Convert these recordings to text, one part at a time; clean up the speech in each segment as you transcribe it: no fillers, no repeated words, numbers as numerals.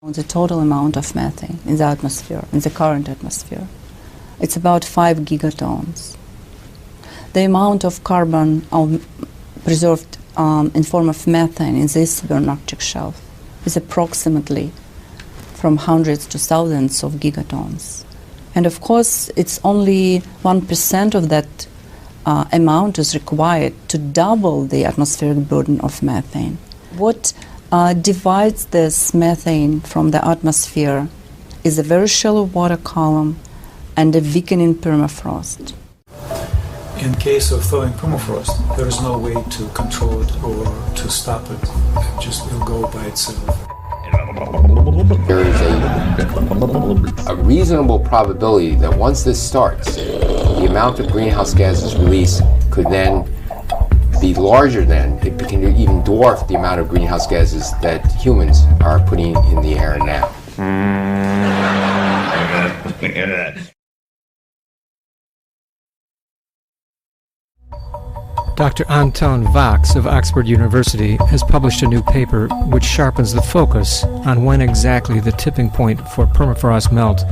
The total amount of methane in the atmosphere, in the current atmosphere, it's about 5 gigatons. The amount of carbon preserved in form of methane in this subarctic shelf is approximately from hundreds to thousands of gigatons. And of course, it's only 1% of that amount is required to double the atmospheric burden of methane. What divides this methane from the atmosphere is a very shallow water column and a weakening permafrost. In case of thawing permafrost, there is no way to control it or to stop it. It just will go by itself. There is a reasonable probability that once this starts, the amount of greenhouse gases released could then be larger than, it can even dwarf the amount of greenhouse gases that humans are putting in the air now. Dr. Anton Vax of Oxford University has published a new paper which sharpens the focus on when exactly the tipping point for permafrost melt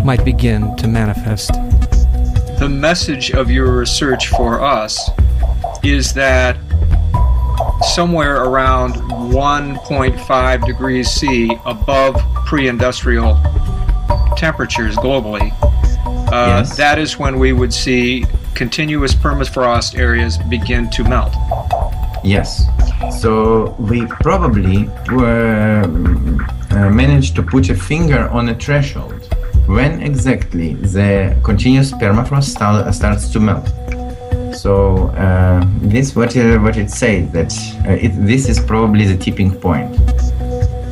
might begin to manifest. The message of your research for us is that somewhere around 1.5 degrees C above pre-industrial temperatures globally, yes, that is when we would see continuous permafrost areas begin to melt. Yes. So we probably managed to put a finger on a threshold when exactly the continuous permafrost starts to melt. So this what it says, that this is probably the tipping point,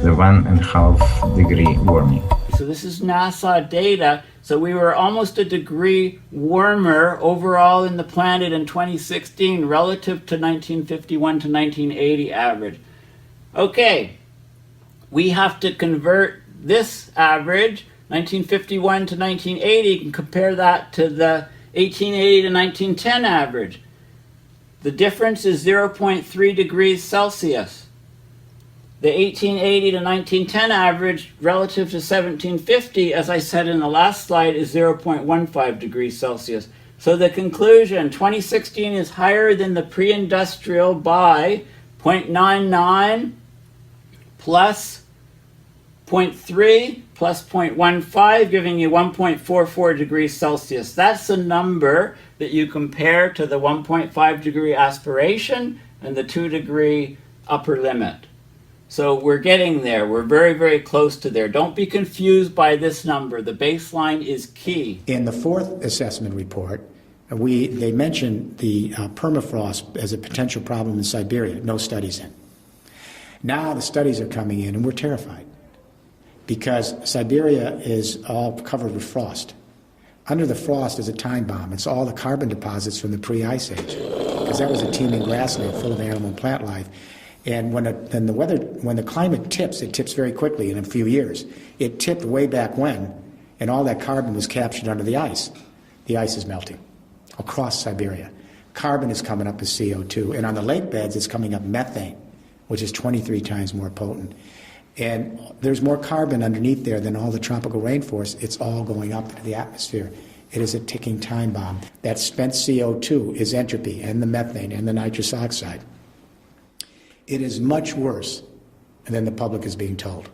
the 1.5 degree warming. So this is NASA data. So we were almost a degree warmer overall in the planet in 2016 relative to 1951 to 1980 average. Okay, we have to convert this average, 1951 to 1980, and compare that to the 1880 to 1910 average. The difference is 0.3 degrees Celsius. The 1880 to 1910 average relative to 1750, as I said in the last slide, is 0.15 degrees Celsius. So the conclusion, 2016 is higher than the pre-industrial by 0.99 plus 0.3 plus 0.15, giving you 1.44 degrees Celsius. That's the number that you compare to the 1.5 degree aspiration and the 2 degree upper limit. So we're getting there. We're very, very close to there. Don't be confused by this number. The baseline is key. In the fourth assessment report, they mentioned the permafrost as a potential problem in Siberia. No studies in. Now the studies are coming in, and we're terrified because Siberia is all covered with frost. Under the frost is a time bomb. It's all the carbon deposits from the pre-ice age, because that was a teeming grassland full of animal and plant life. And when the climate tips, it tips very quickly in a few years. It tipped way back when, and all that carbon was captured under the ice. The ice is melting across Siberia. Carbon is coming up as CO2, and on the lake beds, it's coming up methane, which is 23 times more potent. And there's more carbon underneath there than all the tropical rainforest. It's all going up into the atmosphere. It is a ticking time bomb. That spent CO2 is entropy, and the methane, and the nitrous oxide. It is much worse than the public is being told.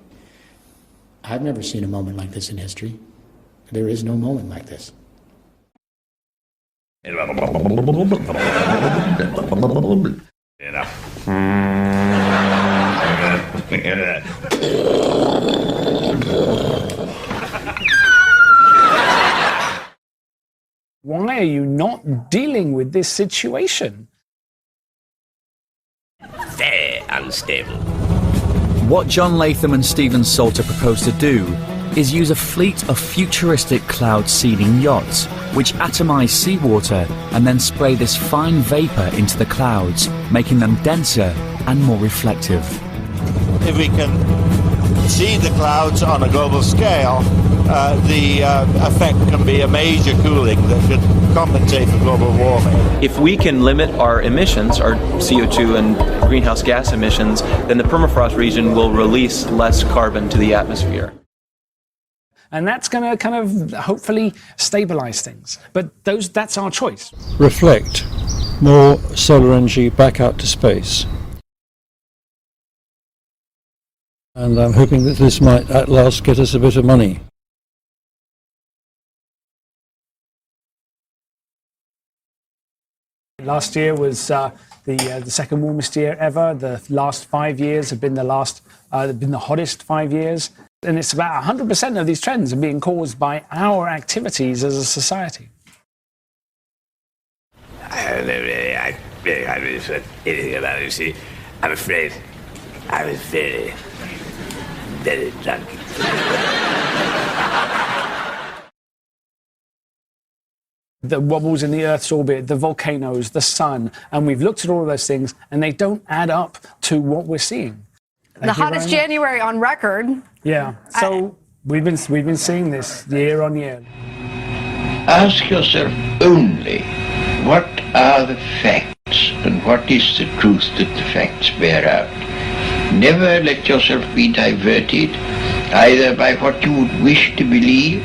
I've never seen a moment like this in history. There is no moment like this. Why are you not dealing with this situation? Very unstable. What John Latham and Stephen Salter propose to do is use a fleet of futuristic cloud seeding yachts which atomize seawater and then spray this fine vapor into the clouds, making them denser and more reflective. If we can exceed the clouds on a global scale, the effect can be a major cooling that should compensate for global warming. If we can limit our emissions, our CO2 and greenhouse gas emissions, then the permafrost region will release less carbon to the atmosphere. And that's going to kind of hopefully stabilize things. But that's our choice. Reflect. More solar energy back out to space. And I'm hoping that this might at last get us a bit of money. Last year was the second warmest year ever. The last 5 years have been the hottest 5 years. And it's about 100% of these trends are being caused by our activities as a society. I don't know really. I really haven't really said anything about it. You see, I'm afraid I was very, very drunk. The wobbles in the Earth's orbit, the volcanoes, the sun, and we've looked at all of those things, and they don't add up to what we're seeing. The hottest January on record. Yeah. So we've been seeing this year on year. Ask yourself only, what are the facts and what is the truth that the facts bear out? Never let yourself be diverted either by what you would wish to believe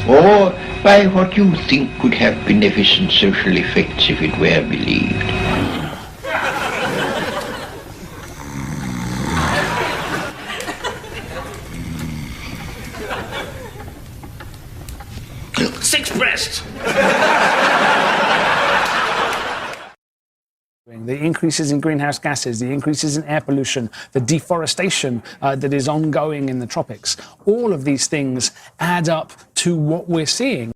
or by what you think could have beneficent social effects if it were believed. Six breasts! The increases in greenhouse gases, the increases in air pollution, the deforestation that is ongoing in the tropics, all of these things add up to what we're seeing.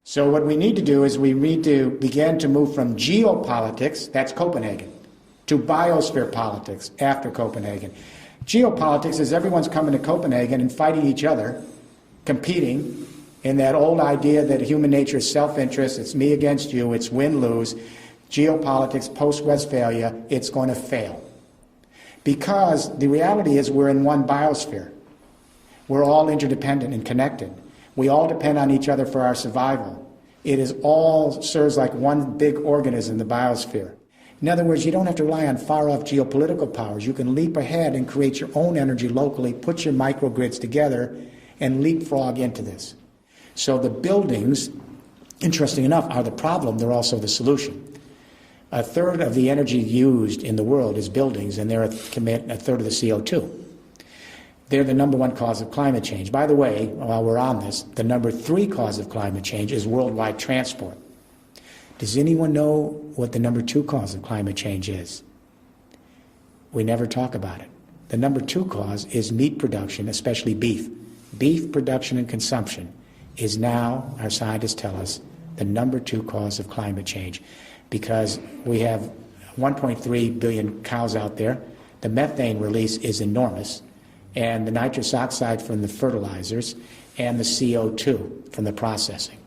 So what we need to do is we need to begin to move from geopolitics, that's Copenhagen, to biosphere politics after Copenhagen. Geopolitics is everyone's coming to Copenhagen and fighting each other, competing in that old idea that human nature is self-interest, it's me against you, it's win-lose. Geopolitics, post-Westphalia, it's going to fail. Because the reality is we're in one biosphere. We're all interdependent and connected. We all depend on each other for our survival. It is all serves like one big organism, the biosphere. In other words, you don't have to rely on far-off geopolitical powers. You can leap ahead and create your own energy locally, put your microgrids together, and leapfrog into this. So the buildings, interesting enough, are the problem. They're also the solution. A third of the energy used in the world is buildings, and they're commit a third of the CO2. They're the number one cause of climate change. By the way, while we're on this, the number 3 cause of climate change is worldwide transport. Does anyone know what the number 2 cause of climate change is? We never talk about it. The number 2 cause is meat production, especially beef. Beef production and consumption is now, our scientists tell us, the number 2 cause of climate change. Because we have 1.3 billion cows out there. The methane release is enormous, and the nitrous oxide from the fertilizers, and the CO2 from the processing.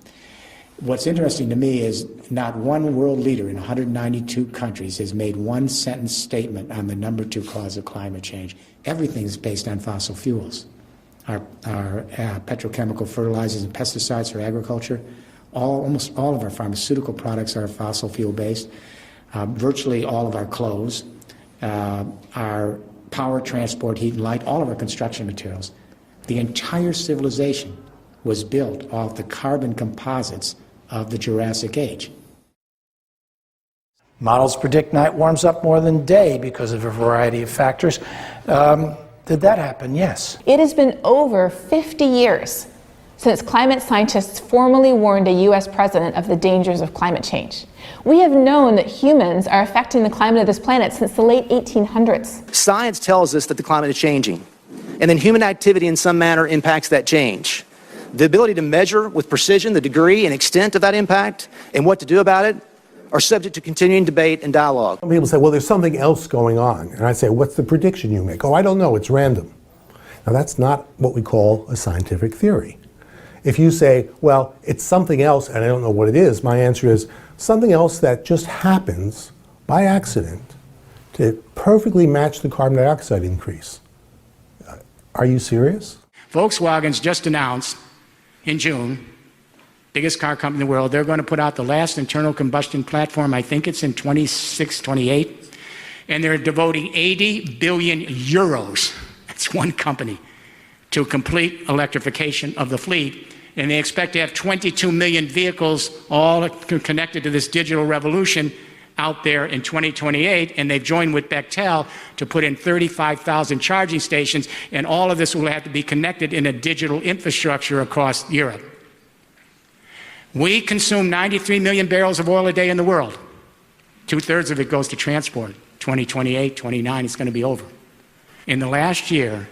What's interesting to me is not one world leader in 192 countries has made one sentence statement on the number 2 cause of climate change. Everything is based on fossil fuels. Our petrochemical fertilizers and pesticides for agriculture, almost all of our pharmaceutical products are fossil fuel based. Virtually all of our clothes, our power, transport, heat and light, all of our construction materials. The entire civilization was built off the carbon composites of the Jurassic Age. Models predict night warms up more than day because of a variety of factors. Did that happen? Yes. It has been over 50 years since climate scientists formally warned a U.S. president of the dangers of climate change. We have known that humans are affecting the climate of this planet since the late 1800s. Science tells us that the climate is changing, and then human activity in some manner impacts that change. The ability to measure with precision the degree and extent of that impact and what to do about it are subject to continuing debate and dialogue. Some people say, well, there's something else going on. And I say, what's the prediction you make? Oh, I don't know, it's random. Now, that's not what we call a scientific theory. If you say, well, it's something else and I don't know what it is, my answer is something else that just happens by accident to perfectly match the carbon dioxide increase. Are you serious? Volkswagen's just announced in June, biggest car company in the world, they're going to put out the last internal combustion platform, I think it's in 26, 28, and they're devoting 80 billion euros, that's one company, to complete electrification of the fleet. And they expect to have 22 million vehicles all connected to this digital revolution out there in 2028, and they've joined with Bechtel to put in 35,000 charging stations, and all of this will have to be connected in a digital infrastructure across Europe. We consume 93 million barrels of oil a day in the world. 2/3 of it goes to transport. 2028, 29, it's going to be over. In the last year,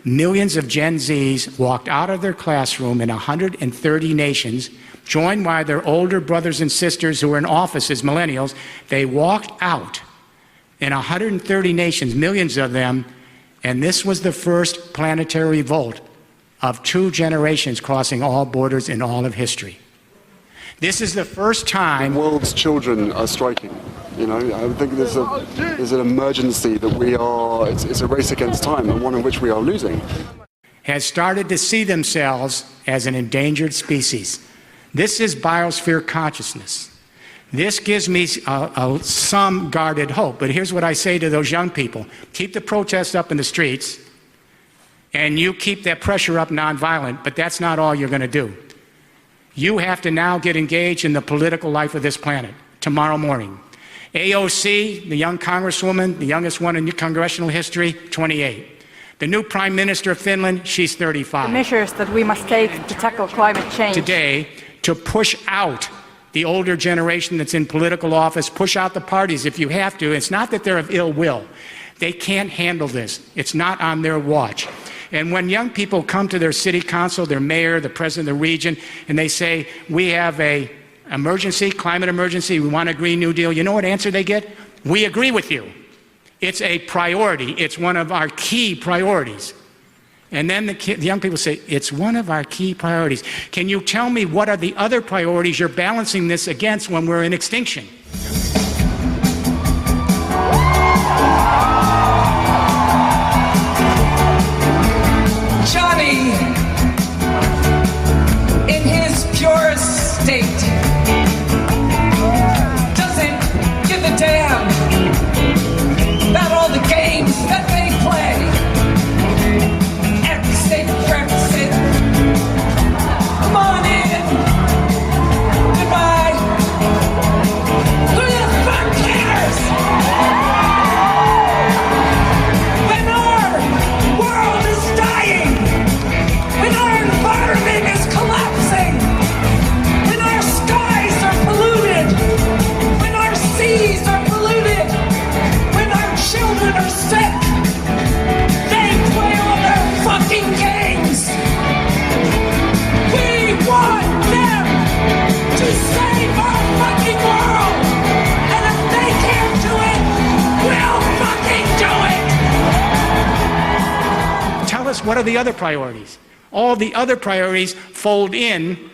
millions of Gen Zs walked out of their classroom in 130 nations, joined by their older brothers and sisters who are in office as millennials. They walked out in 130 nations, millions of them, and this was the first planetary revolt of 2 generations crossing all borders in all of history. This is the first time... The world's children are striking. You know, I think there's an emergency that we are, it's a race against time, and one in which we are losing. Has started to see themselves as an endangered species. This is biosphere consciousness. This gives me some guarded hope. But here's what I say to those young people. Keep the protests up in the streets, and you keep that pressure up nonviolent, but that's not all you're going to do. You have to now get engaged in the political life of this planet tomorrow morning. AOC, the young congresswoman, the youngest one in congressional history, 28. The new Prime Minister of Finland, she's 35. The measures that we must take to tackle climate change. Today, to push out the older generation that's in political office, push out the parties if you have to. It's not that they're of ill will. They can't handle this. It's not on their watch. And when young people come to their city council, their mayor, the president of the region, and they say, we have a emergency, climate emergency, we want a Green New Deal, you know what answer they get? We agree with you. It's a priority. It's one of our key priorities. And then the young people say, it's one of our key priorities. Can you tell me what are the other priorities you're balancing this against when we're in extinction? Johnny, in his purest state, doesn't give a damn about all the games that they play. Exit, Brexit, come on in, goodbye. Who the fuck cares? When our world is dying, when our environment is collapsing, when our skies are polluted, when our seas are polluted, when our children are sick, they play all their fucking games. We want them to save our fucking world, and if they can't do it, we'll fucking do it. Tell us, what are the other priorities? All the other priorities fold in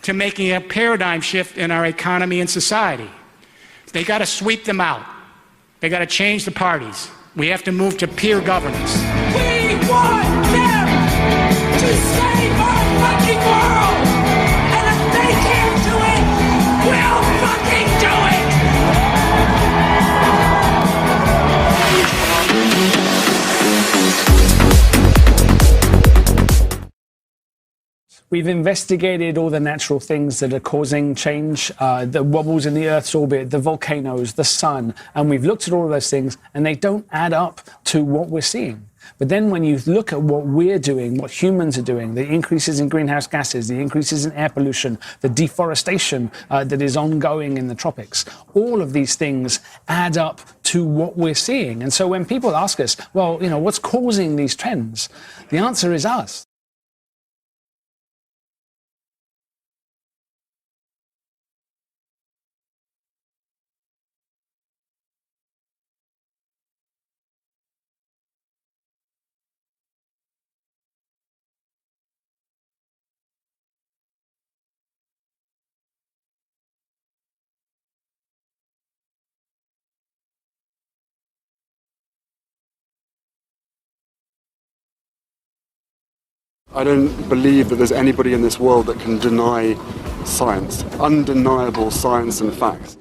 to making a paradigm shift in our economy and society. They got to sweep them out. They got to change the parties. We have to move to peer governance. We want them to save our fucking world, and if they can't do it, we'll fucking do it. We've investigated all the natural things that are causing change, the wobbles in the Earth's orbit, the volcanoes, the sun, and we've looked at all of those things, and they don't add up to what we're seeing. But then when you look at what we're doing, what humans are doing, the increases in greenhouse gases, the increases in air pollution, the deforestation that is ongoing in the tropics, all of these things add up to what we're seeing. And so when people ask us, well, you know, what's causing these trends? The answer is us. I don't believe that there's anybody in this world that can deny science, undeniable science and facts.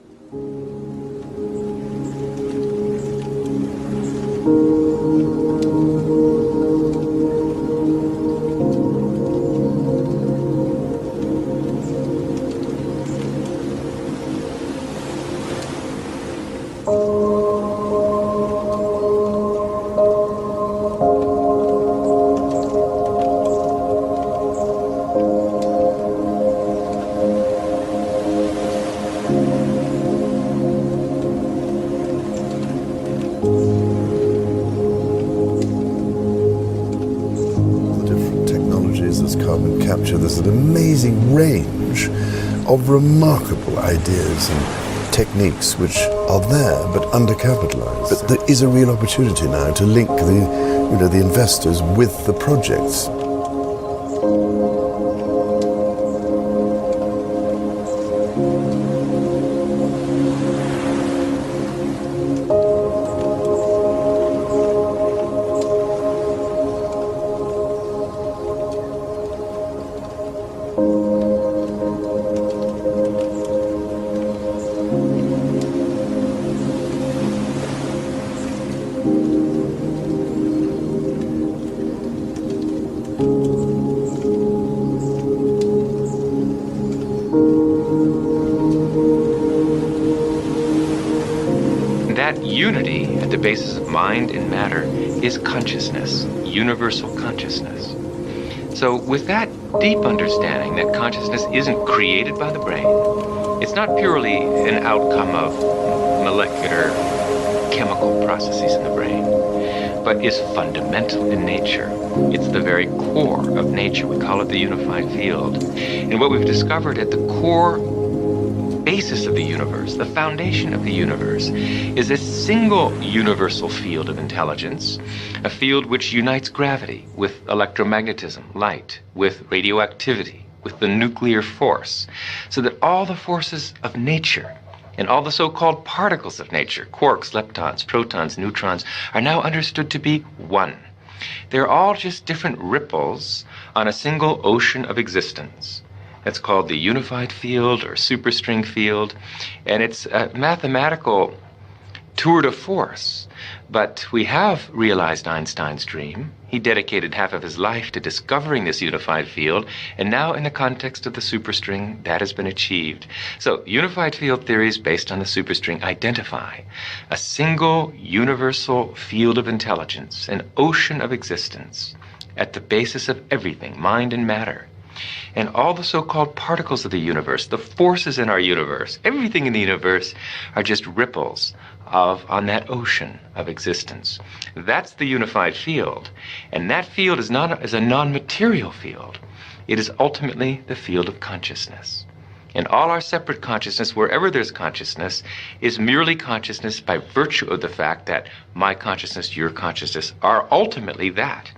There's an amazing range of remarkable ideas and techniques which are there but undercapitalized. But there is a real opportunity now to link the investors with the projects. Unity at the basis of mind and matter is consciousness, universal consciousness. So with that deep understanding that consciousness isn't created by the brain, it's not purely an outcome of molecular chemical processes in the brain, but is fundamental in nature. It's the very core of nature. We call it the unified field. And what we've discovered at the core basis of the universe, the foundation of the universe, is a single universal field of intelligence, a field which unites gravity with electromagnetism, light, with radioactivity, with the nuclear force, so that all the forces of nature and all the so-called particles of nature, quarks, leptons, protons, neutrons, are now understood to be one. They're all just different ripples on a single ocean of existence. That's called the unified field or superstring field, and it's a mathematical tour de force. But we have realized Einstein's dream. He dedicated half of his life to discovering this unified field, and now in the context of the superstring, that has been achieved. So unified field theories based on the superstring identify a single universal field of intelligence, an ocean of existence, at the basis of everything, mind and matter. And all the so-called particles of the universe, the forces in our universe, everything in the universe are just ripples on that ocean of existence. That's the unified field. And that field is a non-material field. It is ultimately the field of consciousness. And all our separate consciousness, wherever there's consciousness, is merely consciousness by virtue of the fact that my consciousness, your consciousness, are ultimately that.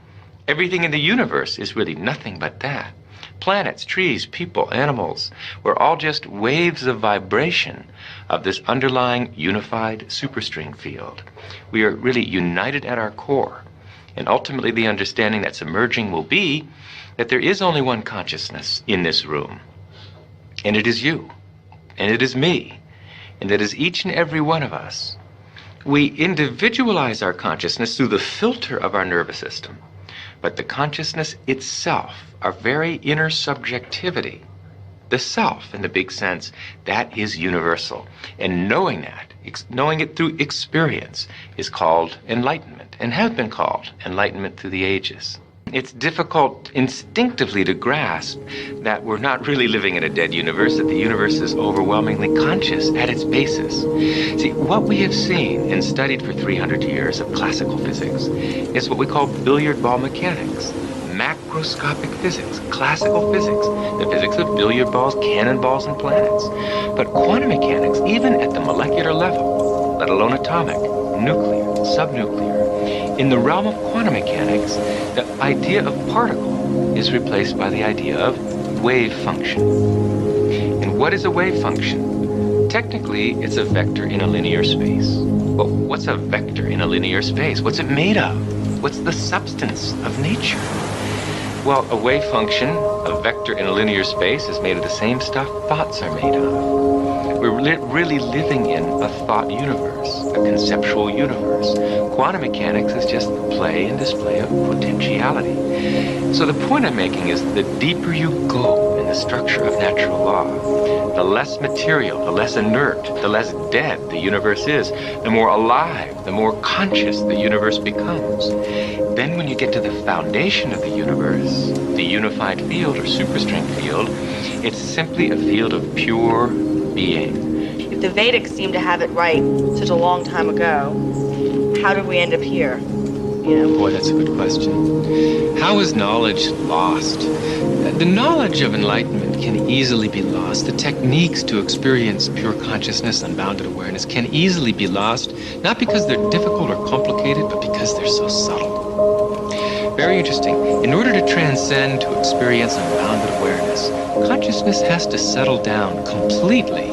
Everything in the universe is really nothing but that. Planets, trees, people, animals, we're all just waves of vibration of this underlying unified superstring field. We are really united at our core. And ultimately the understanding that's emerging will be that there is only one consciousness in this room. And it is you. And it is me. And it is each and every one of us. We individualize our consciousness through the filter of our nervous system. But the consciousness itself, our very inner subjectivity, the self in the big sense, that is universal. And knowing that, knowing it through experience, is called enlightenment, and has been called enlightenment through the ages. It's difficult instinctively to grasp that we're not really living in a dead universe, that the universe is overwhelmingly conscious at its basis. See, what we have seen and studied for 300 years of classical physics is what we call billiard ball mechanics, macroscopic physics, classical physics, the physics of billiard balls, cannonballs, and planets. But quantum mechanics, even at the molecular level, let alone atomic, nuclear, subnuclear, in the realm of quantum mechanics, the idea of particle is replaced by the idea of wave function. And what is a wave function? Technically, it's a vector in a linear space. But what's a vector in a linear space? What's it made of? What's the substance of nature? Well, a wave function, a vector in a linear space, is made of the same stuff thoughts are made of. We're really living in a thought universe, a conceptual universe. Quantum mechanics is just the play and display of potentiality. So the point I'm making is the deeper you go in the structure of natural law, the less material, the less inert, the less dead the universe is, the more alive, the more conscious the universe becomes. Then when you get to the foundation of the universe, the unified field or superstring field, it's simply a field of pure being. If the Vedics seem to have it right such a long time ago, how did we end up here? You know? Boy, that's a good question. How is knowledge lost? The knowledge of enlightenment can easily be lost. The techniques to experience pure consciousness, unbounded awareness, can easily be lost, not because they're difficult or complicated, but because they're so subtle. Very interesting. In order to transcend, to experience unbounded awareness, consciousness has to settle down completely.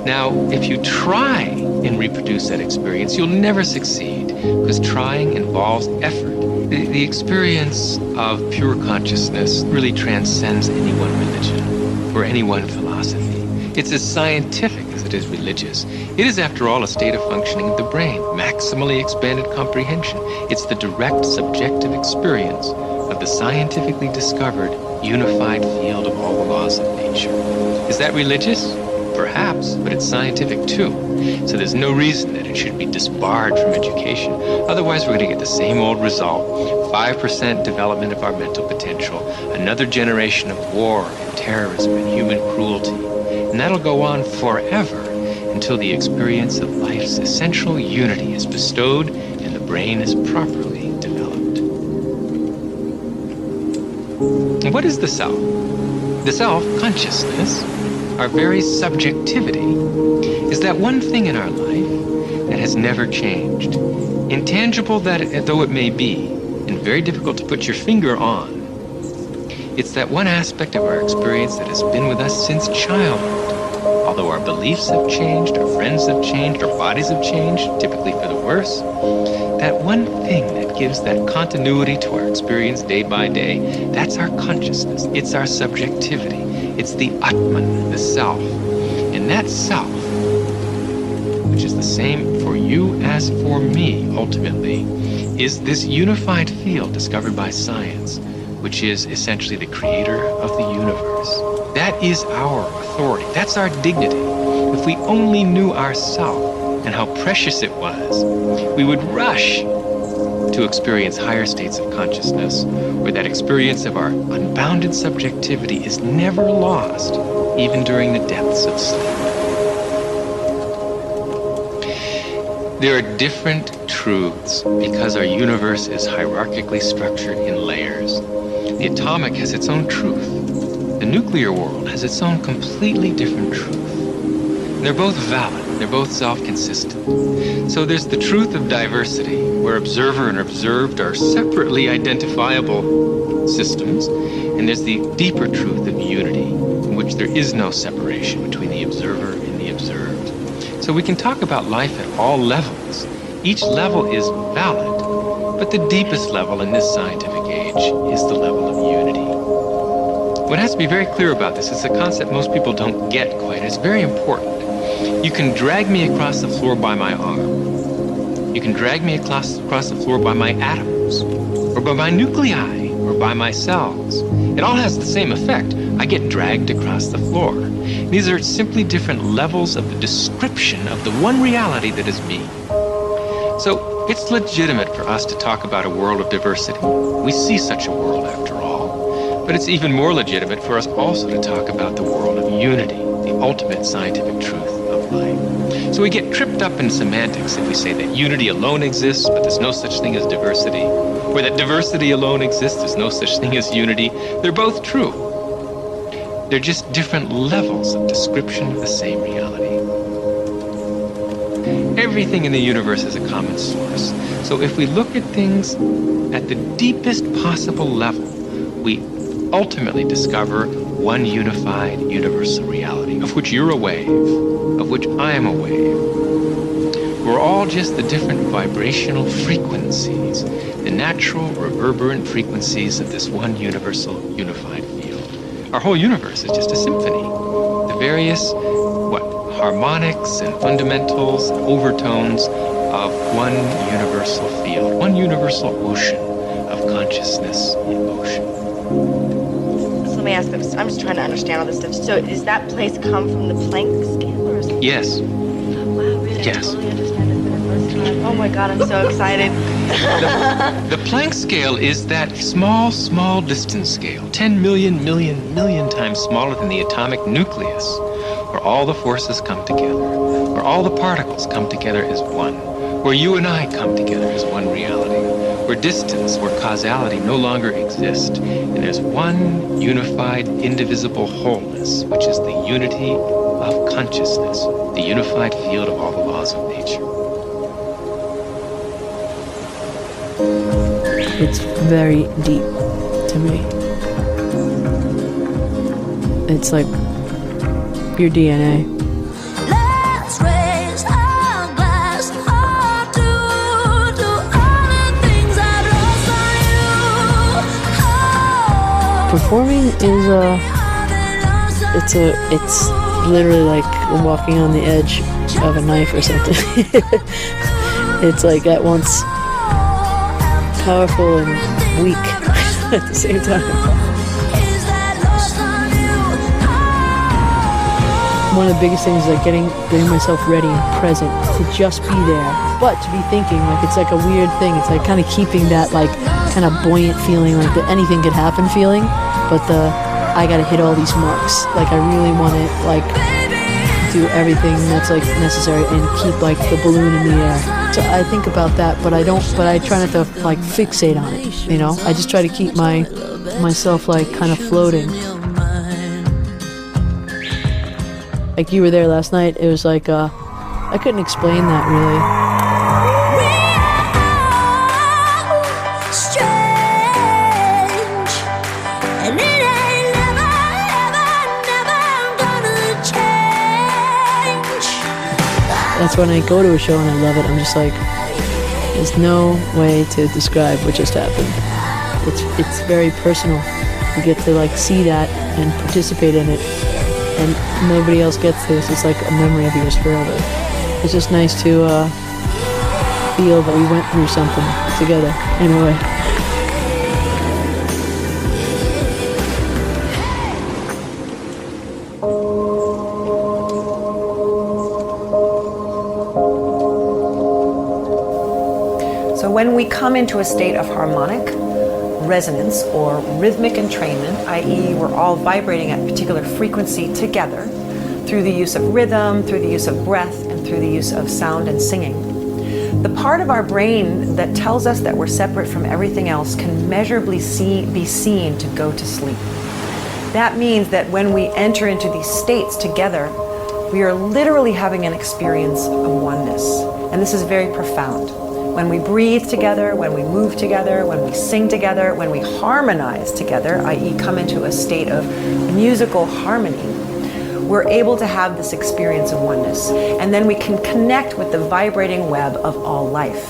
Now, if you try and reproduce that experience, you'll never succeed, because trying involves effort. The experience of pure consciousness really transcends any one religion or any one philosophy. It's as scientific as it is religious. It is, after all, a state of functioning of the brain, maximally expanded comprehension. It's the direct subjective experience of the scientifically discovered unified field of all the laws of nature. Is that religious? Perhaps, but it's scientific too. So there's no reason that it should be disbarred from education. Otherwise, we're going to get the same old result. 5% development of our mental potential, another generation of war and terrorism and human cruelty. And that'll go on forever until the experience of life's essential unity is bestowed and the brain is properly developed. And what is the self? The self, consciousness, our very subjectivity, is that one thing in our life that has never changed. Intangible though it may be, and very difficult to put your finger on, it's that one aspect of our experience that has been with us since childhood. Although our beliefs have changed, our friends have changed, our bodies have changed, typically for the worse, that one thing that gives that continuity to our experience day by day, that's our consciousness, it's our subjectivity. It's the Atman, the self. And that self, which is the same for you as for me, ultimately, is this unified field discovered by science, which is essentially the creator of the universe. That is our authority. That's our dignity. If we only knew ourself and how precious it was, we would rush to experience higher states of consciousness, where that experience of our unbounded subjectivity is never lost, even during the depths of sleep. There are different truths because our universe is hierarchically structured in layers. The atomic has its own truth. The nuclear world has its own completely different truth. They're both valid. They're both self-consistent. So there's the truth of diversity, where observer and observed are separately identifiable systems, and there's the deeper truth of unity, in which there is no separation between the observer and the observed. So we can talk about life at all levels. Each level is valid, but the deepest level in this scientific age is the level of unity. What has to be very clear about this is a concept most people don't get quite. It's very important. You can drag me across the floor by my arm. You can drag me across the floor by my atoms, or by my nuclei, or by my cells. It all has the same effect. I get dragged across the floor. These are simply different levels of the description of the one reality that is me. So it's legitimate for us to talk about a world of diversity. We see such a world after all. But it's even more legitimate for us also to talk about the world of unity, the ultimate scientific truth of life. So we get tripped up in semantics if we say that unity alone exists, but there's no such thing as diversity, or that diversity alone exists, there's no such thing as unity. They're both true. They're just different levels of description of the same reality. Everything in the universe is a common source. So if we look at things at the deepest possible level, we ultimately discover one unified universal reality, of which you're a wave, of which I am a wave. We're all just the different vibrational frequencies, the natural reverberant frequencies of this one universal unified field. Our whole universe is just a symphony. The various, harmonics and fundamentals and overtones of one universal field, one universal ocean of consciousness in motion. So let me ask this. I'm just trying to understand all this stuff. So does that place come from the Planck scale or something? Yes. Wow, really? Yes. I totally understand it for the first time. Oh my God, I'm so excited. The Planck scale is that small, small distance scale, 10 million times smaller than the atomic nucleus, where all the forces come together, where all the particles come together as one, where you and I come together as one reality, where distance, where causality no longer exists, and there's one unified, indivisible wholeness, which is the unity of consciousness, the unified field of all the laws of nature. It's very deep to me. It's like your DNA. Let's raise our glass up to all the things I've lost on you. Performing is it's literally like walking on the edge of a knife or something. It's like at once powerful and weak at the same time. One of the biggest things is like getting myself ready and present to just be there, but to be thinking, like it's like a weird thing. It's like kind of keeping that like kind of buoyant feeling, like the anything could happen feeling, but I gotta hit all these marks. Like I really want to like do everything that's like necessary and keep like the balloon in the air. So I think about that, but I try not to like fixate on it, you know? I just try to keep myself like kind of floating. Like you were there last night, it was like, I couldn't explain that really. Strange, and it ain't never, gonna change. That's when I go to a show and I love it. I'm just like, there's no way to describe what just happened. It's very personal. You get to like see that and participate in it. And nobody else gets this. It's like a memory of yours forever. It's just nice to feel that we went through something together in a way. So when we come into a state of harmonic resonance or rhythmic entrainment, i.e. we're all vibrating at a particular frequency together through the use of rhythm, through the use of breath, and through the use of sound and singing. The part of our brain that tells us that we're separate from everything else can measurably be seen to go to sleep. That means that when we enter into these states together, we are literally having an experience of oneness. And this is very profound. When we breathe together, when we move together, when we sing together, when we harmonize together, i.e. come into a state of musical harmony, we're able to have this experience of oneness. And then we can connect with the vibrating web of all life.